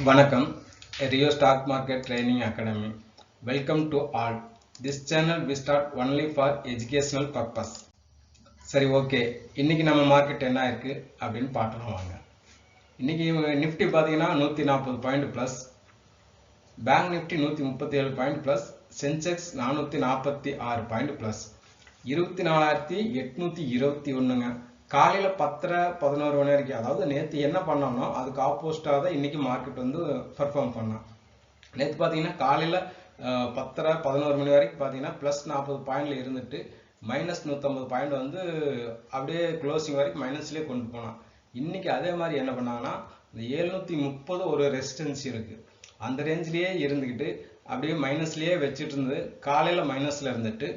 Vanakkam, Rio Stock Market Training Academy. Welcome to all. This channel we start only for educational purpose. சரி okay, இன்னைக்கு நம்ம market என்ன இருக்கு அப்படின்னு பார்க்கலாம் வாங்க. இன்னைக்கு நிஃப்டி பார்த்தீங்கன்னா 140 point plus, bank Nifty 137 point plus, Sensex 446 point plus, 24,821ங்க. காலையில் 10:11 மணி வரைக்கும், அதாவது நேற்று என்ன பண்ணோம்னா அதுக்கு ஆப்போசிட்டாக தான் இன்னைக்கு மார்க்கெட் வந்து பர்ஃபார்ம் பண்ணோம். நேற்று பார்த்தீங்கன்னா காலையில் 10:11 மணி வரைக்கும் பார்த்தீங்கன்னா ப்ளஸ் 40 பாயிண்டில் இருந்துட்டு மைனஸ் 150 பாயிண்ட் வந்து அப்படியே க்ளோசிங் வரைக்கும் மைனஸ்லேயே கொண்டு போனான். இன்னைக்கு அதே மாதிரி என்ன பண்ணாங்கன்னா இந்த 730 ஒரு ரெசிஸ்டன்ஸ் இருக்குது, அந்த ரேஞ்சிலேயே இருந்துக்கிட்டு அப்படியே மைனஸ்லேயே வச்சுட்டு இருந்தது. காலையில் மைனஸில் இருந்துட்டு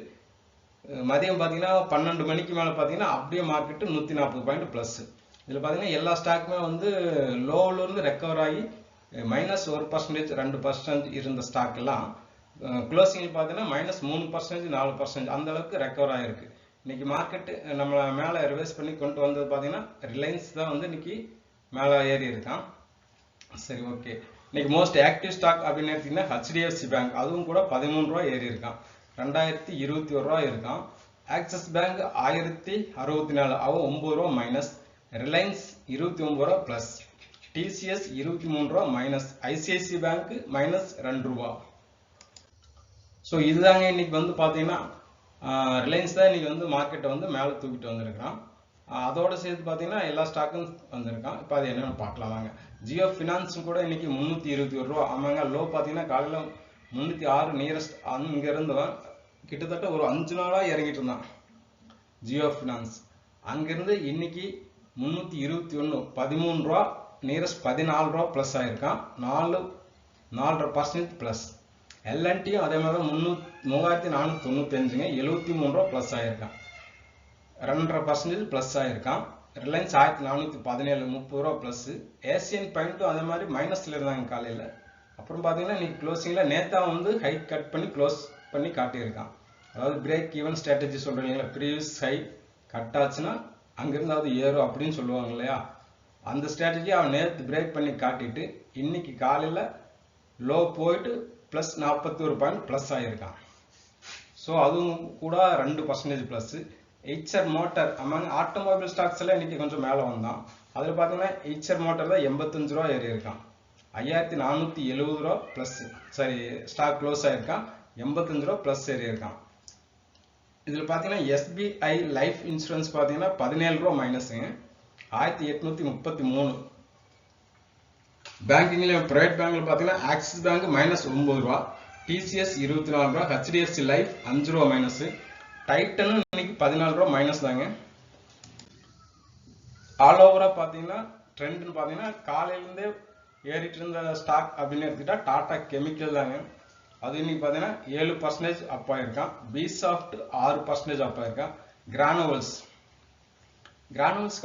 மதியம் பார்த்தீங்கன்னா 12 மணிக்கு மேலே பார்த்தீங்கன்னா அப்படியே மார்க்கெட்டு 140 பாயிண்ட் ப்ளஸ். இதில் பார்த்தீங்கன்னா எல்லா ஸ்டாக்குமே வந்து லோவிலேருந்து ரெக்கவர் ஆகி மைனஸ் 1%, 2% இருந்த ஸ்டாக் எல்லாம் க்ளோசிங்கில் பார்த்தீங்கன்னா மைனஸ் 3%, 4% அந்த அளவுக்கு ரெக்கவர் ஆகிருக்கு. இன்னைக்கு மார்க்கெட்டு நம்மளை மேலே ரிவைஸ் பண்ணி கொண்டு வந்தது பார்த்தீங்கன்னா ரிலையன்ஸ் தான் வந்து இன்னைக்கு மேலே ஏறி இருக்கான். சரி ஓகே, இன்னைக்கு மோஸ்ட் ஆக்டிவ் ஸ்டாக் அப்படின்னு எடுத்தீங்கன்னா HDFC பேங்க், அதுவும் கூட 13 ரூபா ஏறி இருக்கான், 2021 ரூபா இருக்கான். ஆக்சிஸ் பேங்க் 1064, அவன் 9 ரூபா மைனஸ். ரிலையன்ஸ் 29 ரூபா பிளஸ், TCS 23 ரூபா மைனஸ், ICICI பேங்க் மைனஸ் 2 ரூபா. ஸோ இதுதாங்க இன்னைக்கு வந்து பார்த்தீங்கன்னா ரிலையன்ஸ் தான் இன்னைக்கு வந்து மார்க்கெட்டை வந்து மேலே தூக்கிட்டு வந்திருக்கிறான். அதோட சேர்த்து பார்த்தீங்கன்னா எல்லா ஸ்டாக்கும் வந்திருக்கான். இப்போ அது என்னன்னு பார்க்கலாம் வாங்க. ஜியோ ஃபினான்ஸும் கூட இன்னைக்கு 321 ரூபா. ஆமாங்க, லோ பார்த்தீங்கன்னா காலையில் 306 நியரஸ்ட், அங்கிருந்து கிட்டத்தட்ட ஒரு 5 நாளாக இறங்கிட்டு இருந்தான் ஜியோ ஃபினான்ஸ். அங்கிருந்து இன்னைக்கு 321, 13 ரூபா நியரஸ்ட், 14 ரூபா ப்ளஸ் ஆகிருக்கான், 4.5% ப்ளஸ். எல்என்டியும் அதே மாதிரி 3495, 73 ரூபா ப்ளஸ் ஆகிருக்கான், 2.5% ப்ளஸ் ஆகிருக்கான். ரிலையன்ஸ் 1417, 30 ரூபா ப்ளஸ். ஏசியன் பெயிண்ட்டும் அதே மாதிரி மைனஸில் இருந்தாங்க காலையில். அப்புறம் பார்த்தீங்கன்னா இன்னைக்கு க்ளோசிங்கில் நேத்தா வந்து ஹை கட் பண்ணி க்ளோஸ் பண்ணி காட்டியிருக்கான். அதாவது பிரேக் ஈவன் ஸ்ட்ராட்டஜி சொல்கிறீங்க இல்லைங்களா, ப்ரீவியஸ் ஹை கட் ஆச்சுன்னா அங்கிருந்து அது ஏறும் அப்படின்னு சொல்லுவாங்க இல்லையா, அந்த ஸ்ட்ராட்டஜி அவன் நேற்று பிரேக் பண்ணி காட்டிட்டு இன்னைக்கு காலையில் லோ போயிட்டு ப்ளஸ் 41 பாயிண்ட் ப்ளஸ் ஆகியிருக்கான். ஸோ அதுவும் கூட 2% plus. Eicher motor அமங்க automobile stocks எல்லாம் இன்னைக்கு கொஞ்சம் மேலே வந்தான். அதில் பார்த்தீங்கன்னா எய்ச்சர் மோட்டார் தான் 85 ரூபா ஏறி இருக்கான், 5470 ரூபா ப்ளஸ். சரி, ஸ்டாக் க்ளோஸ் ஆகிருக்கான், 85 ரூபா ப்ளஸ் ஏறி இருக்கான். இதில் பார்த்தீங்கன்னா SBI லைஃப் இன்சூரன்ஸ் பார்த்தீங்கன்னா 17 ரூபா மைனஸுங்க, 1833. பேங்கிங்ல பிரைவேட் பேங்க்ல பார்த்தீங்கன்னா ஆக்சிஸ் பேங்க் மைனஸ் 9 ரூபா, TCS 24 ரூபா, HDFC லைஃப் 5 ரூபா மைனஸ், டைட்டன் இன்னைக்கு 14 ரூபா மைனஸ் தாங்க. ஆல் ஓவரா பார்த்தீங்கன்னா ட்ரெண்ட்னு பார்த்தீங்கன்னா காலையிலேருந்தே ஏறிட்டு இருந்த ஸ்டாக் அப்படின்னு எடுத்துக்கிட்டா டாடா கெமிக்கல் தாங்க. அது இன்னைக்கு பார்த்தீங்கன்னா 7% அப் ஆயிருக்கான். பிசாஃப்ட் 6% அப் ஆயிருக்கான். கிரானுவல்ஸ்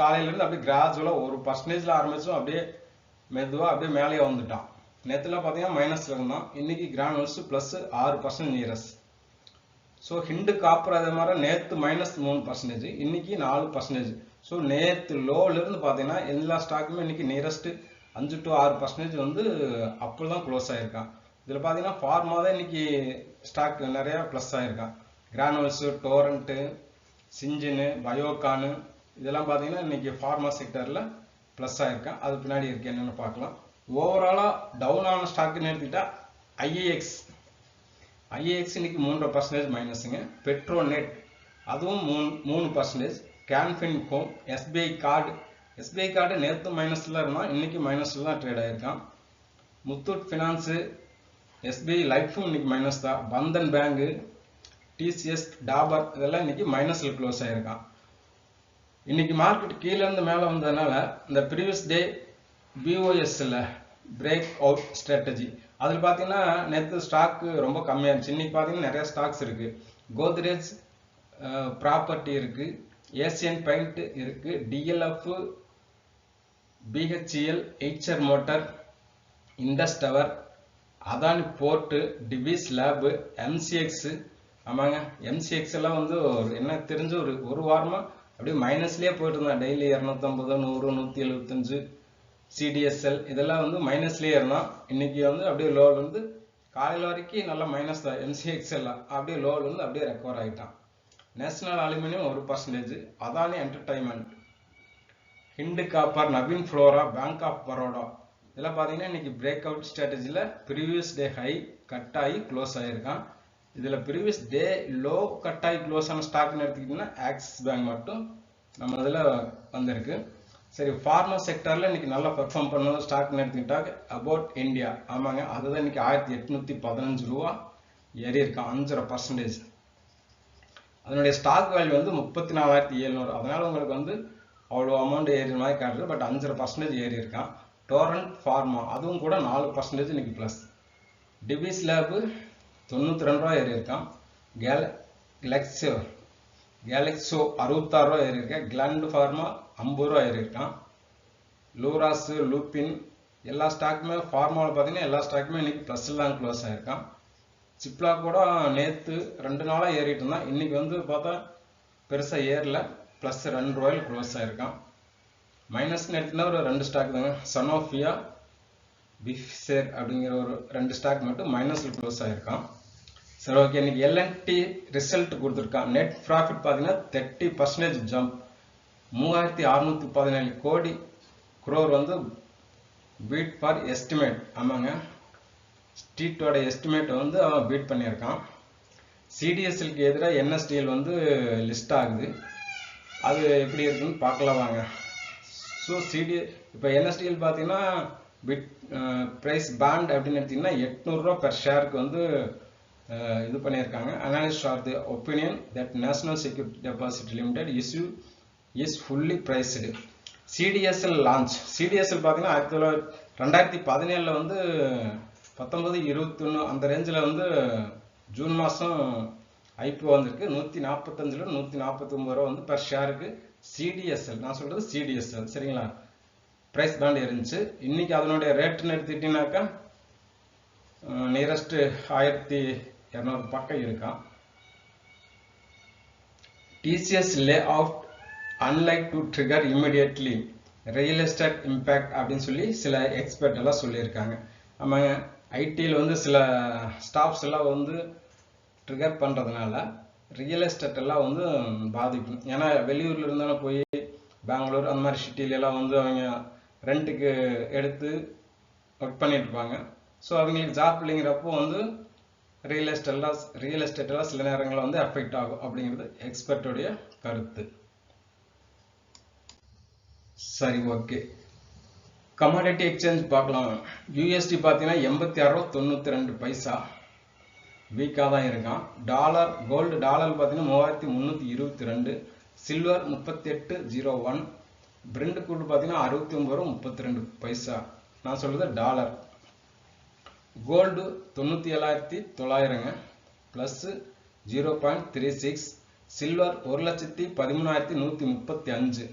காலையிலேருந்து அப்படியே கிராஜுவலாக 1%ல ஆரம்பிச்சோம், அப்படியே மெதுவாக அப்படியே மேலேயே வந்துட்டான். நேற்றுல பார்த்தீங்கன்னா மைனஸில் இருந்தான், இன்னைக்கு கிரானுவல்ஸ் ப்ளஸ் 6% நியரஸ். ஸோ ஹிண்டு காப்பர் அதே மாதிரி நேற்று மைனஸ் 3%, இன்னைக்கு 4%. ஸோ நேற்று லோவிலிருந்து பார்த்தீங்கன்னா எல்லா ஸ்டாக்குமே இன்னைக்கு நியரஸ்ட் 5 to 6% வந்து அப்போ தான் க்ளோஸ் ஆகிருக்கான். இதில் பார்த்தீங்கன்னா ஃபார்மா தான் இன்னைக்கு ஸ்டாக் நிறையா ப்ளஸ் ஆகிருக்கான். கிரானுவல்ஸு, டோரண்ட்டு, சிஞ்சினு, பயோகானு இதெல்லாம் பார்த்தீங்கன்னா இன்னைக்கு ஃபார்மா செக்டரில் ப்ளஸ் ஆகிருக்கான். அது பின்னாடி இருக்கு என்னென்னு பார்க்கலாம். ஓவராலாக டவுன் ஆன ஸ்டாக்குன்னு எடுத்துக்கிட்டா ஐஏஎக்ஸ் இன்னைக்கு 3% மைனஸுங்க. பெட்ரோநெட் அதுவும் 3%. கேன்ஃபின்கோ, SBI கார்டு நேற்று மைனஸில் இருந்தால் இன்னைக்கு மைனஸில் தான் ட்ரேட் ஆகிருக்கான். முத்தூட் ஃபினான்ஸு, SBI லைஃபும் இன்னைக்கு மைனஸ் தான். பந்தன் பேங்கு, TCS, டாபர் இதெல்லாம் இன்னைக்கு மைனஸில் க்ளோஸ் ஆகிருக்கான். இன்னைக்கு மார்க்கெட் கீழேருந்து மேலே வந்ததுனால இந்த ப்ரீவியஸ் டே BOSல பிரேக் அவுட் ஸ்ட்ராட்டஜி அதில் பார்த்தீங்கன்னா நேற்று ஸ்டாக்கு ரொம்ப கம்மியாக இருந்துச்சு. இன்னைக்கு பார்த்தீங்கன்னா நிறைய ஸ்டாக்ஸ் இருக்கு. கோத்ரேஜ் ப்ராப்பர்ட்டி இருக்கு, ஏசியன் பெயிண்ட் இருக்கு, DLF, BHEL, Eicher motor, Indus tower, Adani port, Divi's lab, MCX. ஆமாங்க, MCX எல்லாம் வந்து என்ன தெரிஞ்சு ஒரு வாரமாக அப்படியே மைனஸ்லேயே போயிட்டு இருந்தான். டெய்லி 250, 100, 175 CDSL இதெல்லாம் வந்து மைனஸ்லேயே இருந்தால் இன்னைக்கு வந்து அப்படியே லோவில் இருந்து காலையில் வரைக்கும் நல்லா மைனஸ் தான். MCXL அப்படியே லோவில் இருந்து அப்படியே ரெக்கவர் ஆகிட்டான். National Aluminium 1%, Adani entertainment, Hind copper, Naveen flora, Bank of Baroda இதெல்லாம் பார்த்தீங்கன்னா இன்னைக்கு பிரேக் அவுட் ஸ்ட்ராட்டஜியில் ப்ரீவியஸ் டே ஹை கட் ஆகி க்ளோஸ் ஆகிருக்கான். இதில் ப்ரீவியஸ் டே லோ கட் ஆகி க்ளோஸ் ஆன ஸ்டாக்னு எடுத்துக்கிட்டிங்கன்னா ஆக்சிஸ் பேங்க் மட்டும் நம்ம இதில் வந்திருக்கு. சரி, ஃபார்மர் செக்டரில் இன்னைக்கு நல்லா பெர்ஃபார்ம் பண்ண ஸ்டாக்னு எடுத்துக்கிட்டாங்க அபவுட் இந்தியா. ஆமாங்க, அதுதான் இன்னைக்கு 1815 ரூபா ஏறி இருக்கான், 5.5%. அதனுடைய ஸ்டாக் வேல்யூ வந்து 34,700. அதனால உங்களுக்கு வந்து அவ்வளோ அமௌண்ட் ஏறி மாதிரி காட்டுது. பட் 5.5% ஏறி இருக்கான். டோரண்ட் ஃபார்மா அதுவும் கூட 4% இன்னைக்கு ப்ளஸ். டிவிஸ் லேபு 92 ரூபா ஏறி இருக்கான். கேலக்ஸோ 66 ரூபா ஏறி இருக்கேன். கிளாண்ட் ஃபார்மா 50 ரூபா ஏறி இருக்கான். லூராஸ், லூப்பின் எல்லா ஸ்டாக்குமே ஃபார்மாவில் பார்த்தீங்கன்னா எல்லா ஸ்டாக்குமே இன்னைக்கு ப்ளஸ்ஸில் தான் க்ளோஸ் ஆகிருக்கான். சிப்லா கூட நேற்று 2 நாளாக ஏறிட்டு இருந்தான். இன்னைக்கு வந்து பார்த்தா பெருசாக ஏறல, ப்ளஸ் 2 ரூபாயில் க்ளோஸ் ஆகிருக்கான். மைனஸ்ன்னு எடுத்துனா ஒரு 2 ஸ்டாக் தாங்க, சனோஃபியா, பிஃப்சேர் அப்படிங்கிற ஒரு 2 ஸ்டாக் மட்டும் மைனஸில் க்ளோஸ் ஆகிருக்கான். சரி, ஓகே. இன்னைக்கு எல்என்டி ரிசல்ட் கொடுத்துருக்கான். நெட் ப்ராஃபிட் பார்த்தீங்கன்னா 30% ஜம்ப், 3617 crore வந்து பீட் ஃபார் எஸ்டிமேட். ஆமாங்க, ஸ்ட்ரீட்டோட எஸ்டிமேட் வந்து அவன் பீட் பண்ணியிருக்கான். சிடிஎஸ்எல்க்கு எதிராக என்எஸ்டிஎல் வந்து லிஸ்ட் ஆகுது. அது எப்படி இருக்குன்னு பார்க்கலாம் வாங்க. ஸோ இப்போ என்எஸ்டிஎல் பார்த்தீங்கன்னா பிட் ப்ரைஸ் பேண்ட் அப்படின்னு எடுத்தீங்கன்னா 800 ரூபா பெர் ஷேருக்கு வந்து இது பண்ணியிருக்காங்க. Analyst are the opinion that national security deposit limited issue is fully priced. CDSL launch. CDSL பார்த்தீங்கன்னா 2017 வந்து 19, 21 அந்த ரேஞ்சில் வந்து ஜூன் மாதம் ஐபிஓ வந்திருக்கு. 145 149 ரூபா வந்து பெர் ஷேருக்கு சிடிஎஸ்எல். நான் சொல்றது சிடிஎஸ்எல், சரிங்களா? பிரைஸ் பேண்ட் இருந்துச்சு. இன்னைக்கு அதனுடைய ரேட்னு எடுத்துக்கிட்டீங்கன்னாக்கா நியரஸ்ட் 1200 பக்கம் இருக்கான். TCS lay off unlike to trigger immediately real estate impact அப்படின்னு சொல்லி சில எக்ஸ்பர்ட் எல்லாம் சொல்லியிருக்காங்க. நம்ம ஐடியில் வந்து சில ஸ்டாஃப்ஸ் எல்லாம் வந்து ட்ரிகர் பண்ணுறதுனால ரியல் எஸ்டேட் எல்லாம் வந்து பாதிக்கும். ஏன்னா வெளியூர்ல இருந்தாலும் போய் பெங்களூர் அந்த மாதிரி சிட்டிலெல்லாம் வந்து அவங்க ரெண்ட்டுக்கு எடுத்து ஒர்க் பண்ணிட்டு இருப்பாங்க. ஸோ அவங்களுக்கு ஜாப் இல்லைங்கிறப்போ வந்து ரியல் எஸ்டேட் எல்லாம் சில நேரங்களில் வந்து அஃபெக்ட் ஆகும் அப்படிங்கிறது எக்ஸ்பர்ட்டோடைய கருத்து. சரி, ஓகே. கமாடிட்டி எக்ஸ்சேஞ்ச் பார்க்கலாம். யூஎஸ்டி பார்த்தீங்கன்னா 86.92 பைசா வீக்காக தான் இருக்கான். கோல்டு டாலர் பார்த்தீங்கன்னா 3322, சில்வர் 38.01, பிரெண்ட் கூடு பார்த்தீங்கன்னா 69.32 பைசா. நான் சொல்றது dollar. Gold 97,900 plus 0.36, silver 1,13,135,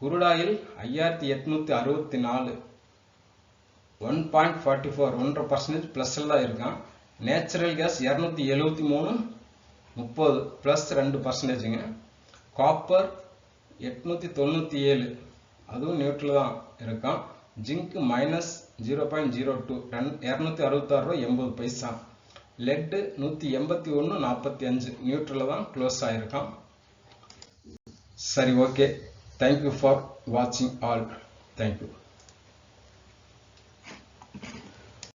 crude oil 5,864, 1.44 1.5% பிளஸ்ல தான் இருக்கான். Natural gas 273 30 plus 2%. காப்பர் 897 அதுவும் நியூட்ரல் தான் இருக்கான். ஜிங்க் மைனஸ் 0.02 266 ரூபா 80 பைசா. லெட் 181.45 நியூட்ரல் தான் க்ளோஸ் ஆயிருக்கான். சரி, ஓகே. தேங்க்யூ ஃபார் வாட்சிங் ஆல். தேங்க்யூ.